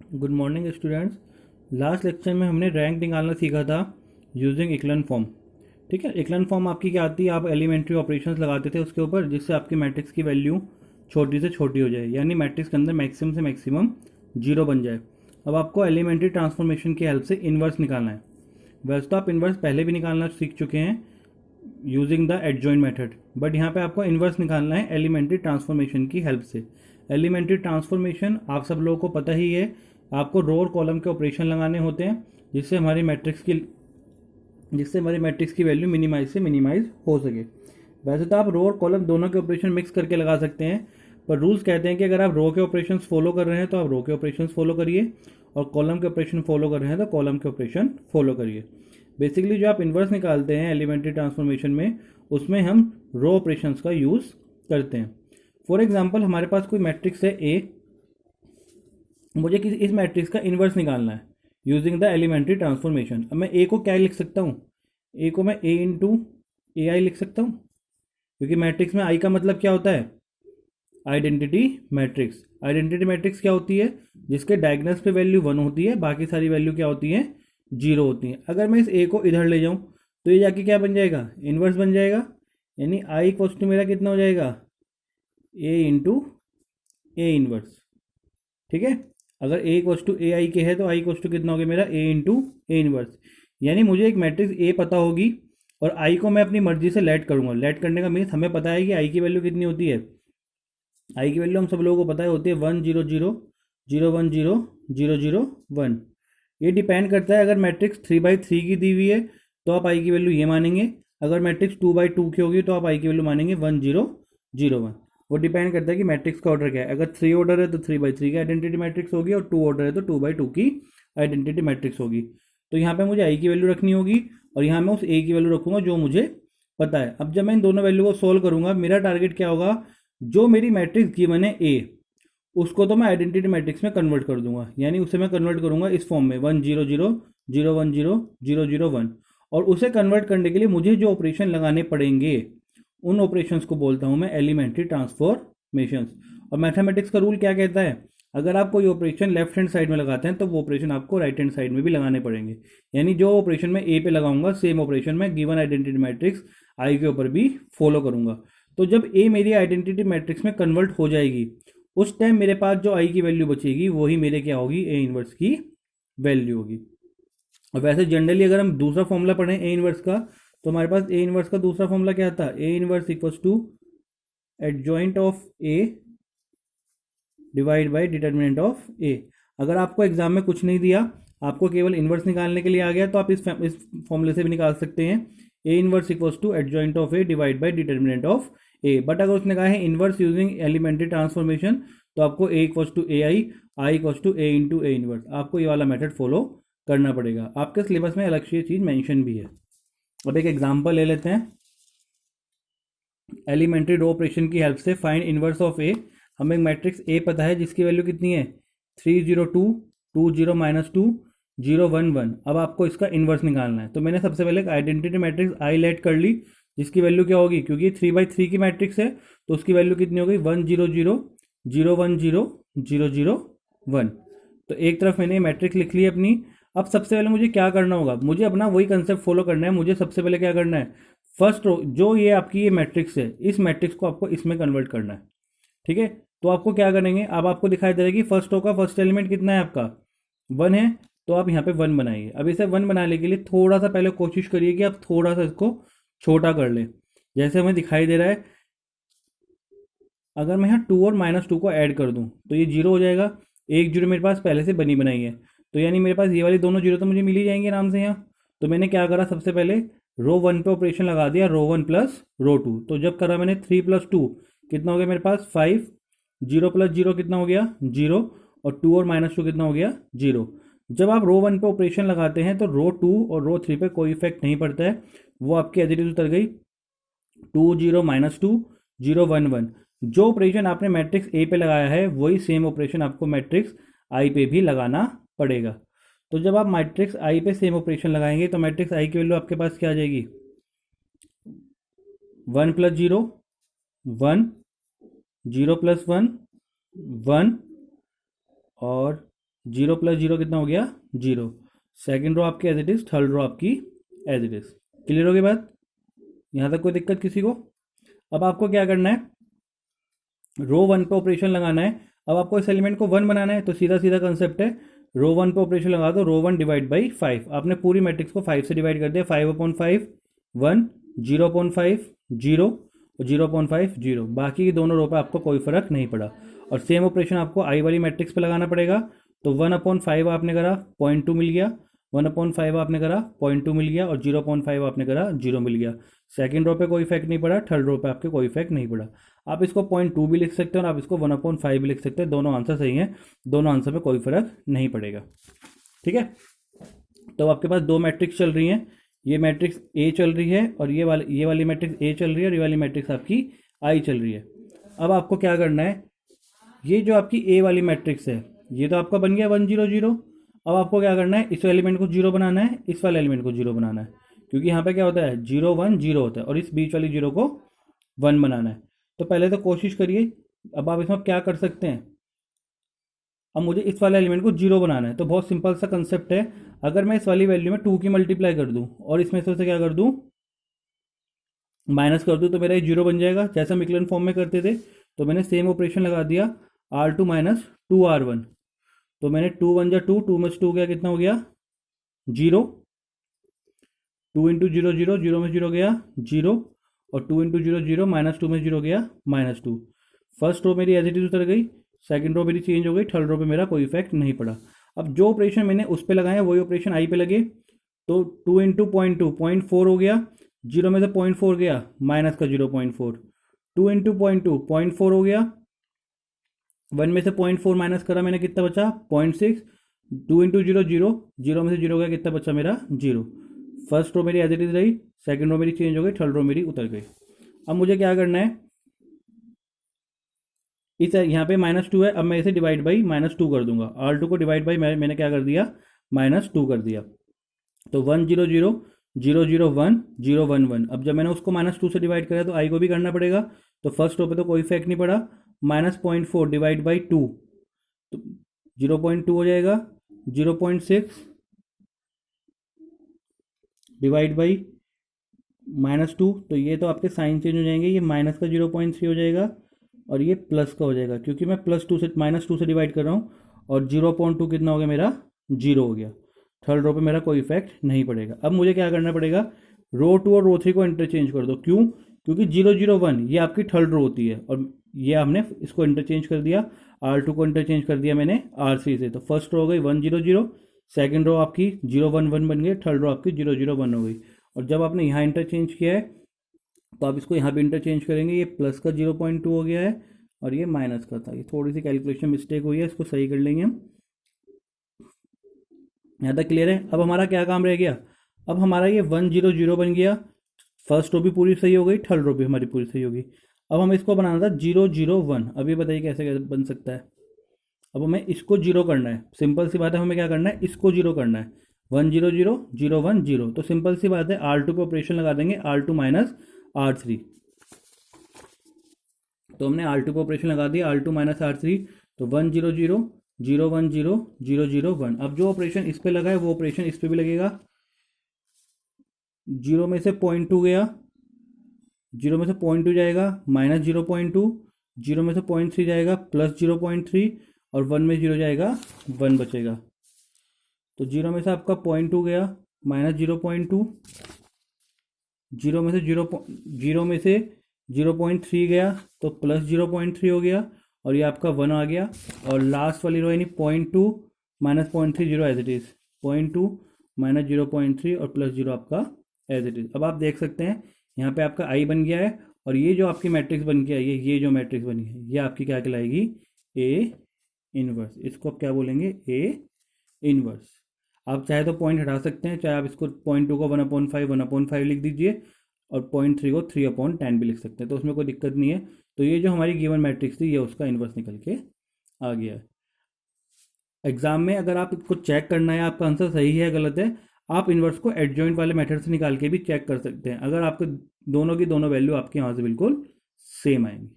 Good morning students. Last lecture में हमने rank निकालना सीखा था यूजिंग इक्लन फॉर्म। ठीक है, इक्लन फॉर्म आपकी क्या आती है, आप एलिमेंट्री ऑपरेशंस लगाते थे उसके ऊपर जिससे आपकी मैट्रिक्स की वैल्यू छोटी से छोटी हो जाए, यानी मैट्रिक्स के अंदर मैक्सिमम से मैक्सिमम जीरो बन जाए। अब आपको एलिमेंट्री ट्रांसफॉर्मेशन की हेल्प से इन्वर्स निकालना है। वैसे तो आप इन्वर्स पहले भी निकालना सीख चुके हैं using the adjoint method, but यहाँ पे आपको इन्वर्स निकालना है एलिमेंट्री ट्रांसफॉर्मेशन की हेल्प से। एलिमेंट्री ट्रांसफॉर्मेशन आप सब लोगों को पता ही है, आपको रो और कॉलम के ऑपरेशन लगाने होते हैं जिससे हमारी मैट्रिक्स की वैल्यू मिनिमाइज से मिनिमाइज हो सके। वैसे तो आप रो और कॉलम दोनों के ऑपरेशन मिक्स करके लगा सकते हैं, पर रूल्स कहते हैं कि अगर आप रो के ऑपरेशन फॉलो कर रहे हैं तो आप रो के ऑपरेशन फॉलो करिए, और कॉलम के ऑपरेशन फॉलो कर रहे हैं तो कॉलम के ऑपरेशन फॉलो करिए। बेसिकली जो आप इन्वर्स निकालते हैं एलिमेंट्री ट्रांसफॉर्मेशन में, उसमें हम रो ऑपरेशंस का यूज़ करते हैं। फॉर एग्जांपल हमारे पास कोई मैट्रिक्स है ए, मुझे किसी इस मैट्रिक्स का इन्वर्स निकालना है यूजिंग द एलिमेंट्री ट्रांसफॉर्मेशन। अब मैं ए को क्या लिख सकता हूँ, ए को मैं ए इंटू ए आई लिख सकता हूँ, क्योंकि मैट्रिक्स में आई का मतलब क्या होता है, आइडेंटिटी मैट्रिक्स। आइडेंटिटी मैट्रिक्स क्या होती है, जिसके डायगोनल्स पे वैल्यू वन होती है, बाकी सारी वैल्यू क्या होती है, जीरो होती है। अगर मैं इस ए को इधर ले जाऊँ तो ये जाके क्या बन जाएगा, इन्वर्स बन जाएगा। यानी आई इक्वल्स टू मेरा कितना हो जाएगा, ए इंटू ए इन्वर्स। ठीक है, अगर ए इक्वल्स टू ए आई के है तो आई इक्वल्स टू कितना हो गया मेरा, ए इंटू ए इनवर्स। यानी मुझे एक मैट्रिक्स ए पता होगी और आई को मैं अपनी मर्जी से लेट करूंगा। लेट करने का मीन्स हमें पता है कि आई की वैल्यू कितनी होती है। आई की वैल्यू हम सब लोगों को पता है होती है 1 0 0 0 1 0 0 0 1। ये डिपेंड करता है, अगर मैट्रिक्स 3/3 की दी हुई है तो आप आई की वैल्यू ये मानेंगे, अगर मैट्रिक्स 2/2 की होगी तो आप आई की वैल्यू मानेंगे 1 0 0 1। वो डिपेंड करता है कि मैट्रिक्स का ऑर्डर क्या है। अगर 3 ऑर्डर है तो 3/3 की आइडेंटिटी मैट्रिक्स होगी, और 2 ऑर्डर है तो 2/2 की आइडेंटिटी मैट्रिक्स होगी। तो यहाँ पे मुझे आई की वैल्यू रखनी होगी, और यहाँ मैं उस ए की वैल्यू रखूंगा जो मुझे पता है। अब जब मैं इन दोनों वैल्यू को सोल्व करूंगा, मेरा टारगेट क्या होगा, जो मेरी मैट्रिक्स गिवन है ए, उसको तो मैं आइडेंटिटी मैट्रिक्स में कन्वर्ट कर दूंगा। यानी उसे मैं कन्वर्ट करूंगा इस फॉर्म में 1 0 0 0 1 0 0 0 1। और उसे कन्वर्ट करने के लिए मुझे जो ऑपरेशन लगाने पड़ेंगे, उन ऑपरेशंस को बोलता हूं मैं एलिमेंट्री ट्रांसफॉर्मेशंस। और मैथमेटिक्स का रूल क्या कहता है, अगर आप कोई ऑपरेशन लेफ्ट हैंड साइड में लगाते हैं तो वो ऑपरेशन आपको राइट हैंड साइड में भी लगाने पड़ेंगे। यानी जो ऑपरेशन मैं ए पे लगाऊंगा, सेम ऑपरेशन मैं गिवन आइडेंटिटी मैट्रिक्स आई के ऊपर भी फॉलो करूंगा। तो जब ए मेरी आइडेंटिटी मैट्रिक्स में कन्वर्ट हो जाएगी, उस टाइम मेरे पास जो आई की वैल्यू बचेगी वही मेरे क्या होगी, ए इनवर्स की वैल्यू होगी। और वैसे जनरली अगर हम दूसरा फॉर्मूला पढ़ें ए इनवर्स का, तो हमारे पास ए इनवर्स का दूसरा फॉर्मूला क्या था, A inverse equals to adjoint of A divide by determinant of A. अगर आपको एग्जाम में कुछ नहीं दिया, आपको केवल इनवर्स निकालने के लिए आ गया, तो आप इस फॉर्मूले से भी निकाल सकते हैं, A inverse equals to adjoint of A divide by determinant of A. But अगर उसने कहा है इनवर्स यूजिंग एलिमेंट्री ट्रांसफॉर्मेशन, तो आपको A equals to A I equals to A into A inverse, आपको ये वाला मेथड फॉलो करना पड़ेगा। आपके सिलेबस में अलग से ये चीज़ मेंशन भी है। अब एक एग्जांपल ले लेते हैं। एलिमेंट्री रो ऑपरेशन की हेल्प से फाइंड इनवर्स ऑफ ए। हमें मैट्रिक्स ए पता है जिसकी वैल्यू कितनी है, 3 0 2 2 0 -2 0 1 1। अब आपको इसका इनवर्स निकालना है, तो मैंने सबसे पहले एक आइडेंटिटी मैट्रिक्स आई लेट कर ली, जिसकी वैल्यू क्या होगी, क्योंकि 3/3 की मैट्रिक्स है तो उसकी वैल्यू कितनी हो गई, 1 0 0 0 1 0 0 0 1। तो एक तरफ मैंने मैट्रिक्स लिख ली अपनी। अब सबसे पहले मुझे क्या करना होगा, मुझे अपना वही कंसेप्ट फॉलो करना है। मुझे सबसे पहले क्या करना है, फर्स्ट रो जो ये आपकी ये मैट्रिक्स है, इस मैट्रिक्स को आपको इसमें कन्वर्ट करना है। ठीक है, तो आपको क्या करेंगे, अब आपको दिखाई दे रहा है कि फर्स्ट रो का फर्स्ट एलिमेंट कितना है आपका, 1 है, तो आप यहाँ पे 1 बनाइए। अब इसे 1 बनाने के लिए थोड़ा सा पहले कोशिश करिए कि आप थोड़ा सा इसको छोटा कर लें, जैसे हमें दिखाई दे रहा है। अगर मैं यहाँ 2 और -2 को ऐड कर दूँ तो ये जीरो हो जाएगा। एक जीरो मेरे पास पहले से बनी बनाई है, तो यानी मेरे पास ये वाली दोनों जीरो तो मुझे मिल ही जाएंगे आराम से यहाँ। तो मैंने क्या करा, सबसे पहले रो 1 पे ऑपरेशन लगा दिया, रो 1 प्लस रो 2। तो जब करा मैंने 3 + 2 कितना हो गया मेरे पास 5, 0 + 0 कितना हो गया 0, और 2 और -2 कितना हो गया 0। जब आप रो 1 पे ऑपरेशन लगाते हैं तो रो 2 और रो 3 पे कोई इफेक्ट नहीं पड़ता है, वो आपकी एज इट इज उतर गई। 2 0 -2 0 1 1। जो ऑपरेशन आपने मैट्रिक्स ए पे लगाया है वही सेम ऑपरेशन आपको मैट्रिक्स आई पे भी लगाना पड़ेगा। तो जब आप मैट्रिक्स आई पे सेम ऑपरेशन लगाएंगे तो मैट्रिक्स आई की वैल्यू आपके पास क्या आ जाएगी, 1 + 0 1, 0 + 1 1, और जीरो प्लस जीरो कितना हो गया, जीरो। सेकेंड रो आपकी as it is, third row आपकी एज इट इज़। क्लियर हो गई बात? यहाँ तक कोई दिक्कत किसी को? अब आपको क्या करना है, रो वन पे ऑपरेशन लगाना है। अब आपको इस एलिमेंट को वन बनाना है, तो सीधा सीधा कंसेप्ट है, रो वन पे ऑपरेशन लगा दो, रो वन डिवाइड बाई फाइव। आपने पूरी मैट्रिक्स को फाइव से डिवाइड कर दिया, 5/5 1, 0/5 0 और 0/5 0। बाकी की दोनों रो पे आपको कोई फर्क नहीं पड़ा। और सेम ऑपरेशन आपको आई वाली मैट्रिक्स पे लगाना पड़ेगा। तो 1/5 आपने करा, 0.2 मिल गया, 1/5 आपने करा, 0.2 मिल गया, और 0/5 आपने करा, 0 मिल गया। सेकंड रो पे कोई इफेक्ट नहीं पड़ा, थर्ड रो पे आपके कोई इफेक्ट नहीं पड़ा। आप इसको 0.2 भी लिख सकते हैं और आप इसको 1/5 भी लिख सकते हैं, दोनों आंसर सही हैं, दोनों आंसर पे कोई फर्क नहीं पड़ेगा। ठीक है, तो आपके पास दो मैट्रिक्स चल रही हैं, ये मैट्रिक्स ए चल रही है और ये वाली मैट्रिक्स ए चल रही है और ये वाली मैट्रिक्स आपकी आई चल रही है। अब आपको क्या करना है, ये जो आपकी ए वाली मैट्रिक्स है ये तो आपका बन गया 1 0 0। अब आपको क्या करना है, इस एलिमेंट को जीरो बनाना है, इस वाले एलिमेंट को जीरो बनाना है, क्योंकि यहाँ पे क्या होता है 0 1 0 होता है, और इस बीच वाली जीरो को 1 बनाना है। तो पहले तो कोशिश करिए। अब आप इसमें क्या कर सकते हैं, अब मुझे इस वाले एलिमेंट को जीरो बनाना है, तो बहुत सिंपल सा कंसेप्ट है। अगर मैं इस वाली वैल्यू में 2 की मल्टीप्लाई कर दूं और इसमें से क्या कर दूं, माइनस कर दूं, तो मेरा ये जीरो बन जाएगा, जैसा मिक्लन फॉर्म में करते थे। तो मैंने सेम ऑपरेशन लगा दिया, R2 माइनस 2R1। तो मैंने 2 1 जा 2, 2 में से 2 गया, कितना हो गया, zero. 2 into zero zero, zero में जीरो गया जीरो, और 2 इंटू जीरो जीरो, -2 में जीरो गया -2। फर्स्ट रो मेरी एज इट इज उतर गई, सेकंड रो मेरी चेंज हो गई, थर्ड रो पे मेरा कोई इफेक्ट नहीं पड़ा। अब जो ऑपरेशन मैंने उस पर लगाया वही ऑपरेशन आई पे लगे, तो 2 इंटू 0.2 0.4 हो गया, जीरो में से 0.4 गया, माइनस का 0.4। 2 इंटू 0.2 0.4 हो गया, 1 में से 0.4 माइनस करा मैंने, कितना बचा 0.6। 2 इंटू जीरो जीरो, जीरो में से जीरो गया, कितना बचा मेरा, जीरो। फर्स्ट रो मेरी एज इट इज रही, सेकंड रो मेरी चेंज हो गई, थर्ड रो मेरी उतर गई। अब मुझे क्या करना है, इस यहाँ पे -2 है, अब मैं इसे डिवाइड बाई -2 कर दूंगा। R2 को डिवाइड बाई मैंने क्या कर दिया, -2 कर दिया। तो 1 0 0 0 0 1 0 1 1। अब जब मैंने उसको -2 से डिवाइड करा तो आई को भी करना पड़ेगा। तो फर्स्ट रो पे तो कोई इफेक्ट नहीं पड़ा, -0.4 डिवाइड बाई 2, तो 0.2 हो जाएगा, 0.6 डिवाइड बाई -2, तो ये तो आपके साइन चेंज हो जाएंगे, ये माइनस का 0.3 हो जाएगा और ये प्लस का हो जाएगा, क्योंकि मैं +2 से -2 से डिवाइड कर रहा हूँ। और 0.2 कितना हो गया मेरा, 0 हो गया। थर्ड रो पे मेरा कोई इफेक्ट नहीं पड़ेगा। अब मुझे क्या करना पड़ेगा, रो 2 और रो 3 को इंटरचेंज कर दो। क्यों? क्योंकि 0 0 1 ये आपकी थर्ड रो होती है, और ये हमने इसको इंटरचेंज कर दिया, R2 को इंटरचेंज कर दिया मैंने R3 से। तो फर्स्ट रो हो गई 1 0 0, सेकेंड रो आपकी 0 1 1 बन गई, थर्ड रो आपकी 0 0 1 हो गई। और जब आपने यहाँ इंटरचेंज किया है तो आप इसको यहाँ भी इंटरचेंज करेंगे, ये प्लस का 0.2 हो गया है और ये माइनस का था, ये थोड़ी सी कैलकुलेशन मिस्टेक हुई है, इसको सही कर लेंगे हम। यहाँ तक क्लियर है? अब हमारा क्या काम रह गया, अब हमारा ये 1 0 0 बन गया, फर्स्ट रो भी पूरी सही हो गई, थर्ड रो भी हमारी पूरी सही होगी। अब हमें इसको बनाना था 0 0 1। अब ये बताइए कैसे बन सकता है। अब हमें इसको जीरो करना है, सिंपल सी बात है, हमें क्या करना है, इसको जीरो करना है। 1 0 0 0 1 0, तो सिंपल सी बात है, R2 पे ऑपरेशन लगा देंगे, R2 माइनस R3। तो हमने R2 पे ऑपरेशन लगा दिया, R2 माइनस R3, तो 1 0 0 0 1 0 0 0 1। अब जो ऑपरेशन इस पे लगा है वो ऑपरेशन इस पे भी लगेगा। जीरो में से 0.2 गया, जीरो में से 0.2 जाएगा, -0.2, जीरो में से 0.3 जाएगा, +0.3, और 1 में जीरो जाएगा, 1 बचेगा। तो जीरो में से आपका 0.2 गया, -0.2, जीरो में से 0.3 गया, तो +0.3 हो गया, और ये आपका 1 आ गया। और लास्ट वाली रो यानी 0.2 -0.3 0 एज इट इज़, 0.2 -0.3 और +0 आपका एज इट इज़। अब आप देख सकते हैं यहाँ पे आपका आई बन गया है, और ये जो आपकी मैट्रिक्स बन के आई है, ये जो मैट्रिक्स बनी है, ये आपकी क्या कहलाएगी, ए इनवर्स। इसको आप क्या बोलेंगे, ए इनवर्स। आप चाहे तो पॉइंट हटा सकते हैं, चाहे आप इसको 0.2 को 1/5 लिख दीजिए, और 0.3 को 3/10 भी लिख सकते हैं, तो उसमें कोई दिक्कत नहीं है। तो ये जो हमारी गिवन मैट्रिक्स थी, ये उसका इनवर्स निकल के आ गया है। एग्जाम में अगर आप इसको चेक करना है आपका आंसर सही है गलत है, आप इनवर्स को एडजॉइंट वाले मेथड से निकाल के भी चेक कर सकते हैं। अगर आपके दोनों की दोनों वैल्यू आपके यहाँ से बिल्कुल सेम आएंगी।